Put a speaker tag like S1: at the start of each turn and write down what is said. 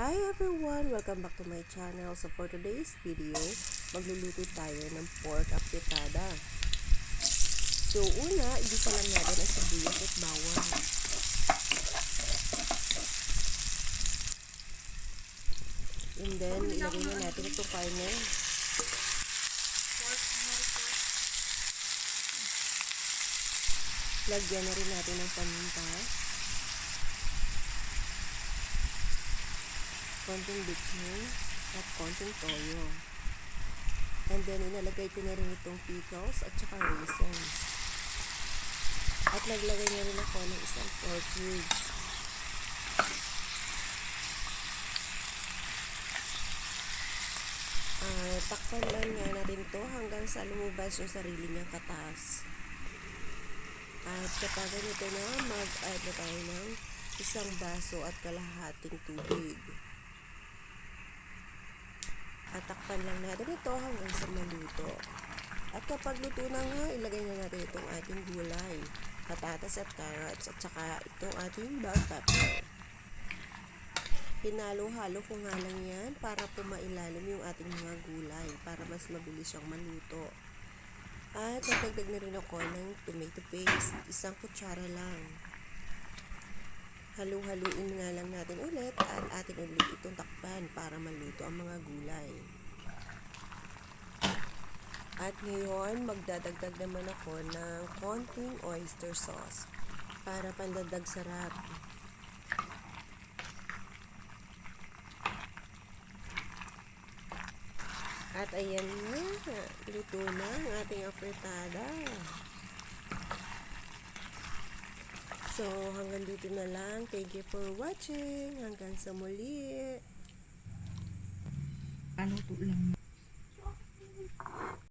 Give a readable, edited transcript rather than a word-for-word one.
S1: Hi everyone! Welcome back to my channel. So for today's video, magluluto tayo ng pork apretada. So una, igisa lang natin ang sibuyas at bawang. And then, ilagay na natin itong karne. Lagyan na rin natin ng paminta. Konting bitchin at konting toyo. And then, inalagay ko na rin itong pickles at saka raisins. At naglagay na rin ako ng isang pork ribs. Takpan lang nga natin ito hanggang sa lumabas yung sarili niyang katas. At kapag ganito na, mag-add na tayo ng isang baso at kalahating tubig. At takpan lang natin ito hanggang sa maluto. At kapag luto na nga, ilagay na natin itong ating gulay, patatas at carrots, at saka itong ating bell pepper. Hinalo-halo ko nga lang yan para pumailalim yung ating mga gulay para mas mabilis siyang maluto. At nagdagdag na rin ako ng tomato paste, isang kutsara lang. Halu-haluin nga lang natin ulit at atin ulit itong takpan para maluto ang mga gulay. At ngayon, magdadagdag naman ako ng konting oyster sauce para pandagdag sarap. At ayan na, luto na ang ating apretada. So, hanggang dito na lang. Thank you for watching. Hanggang sa muli.
S2: Paluto lang.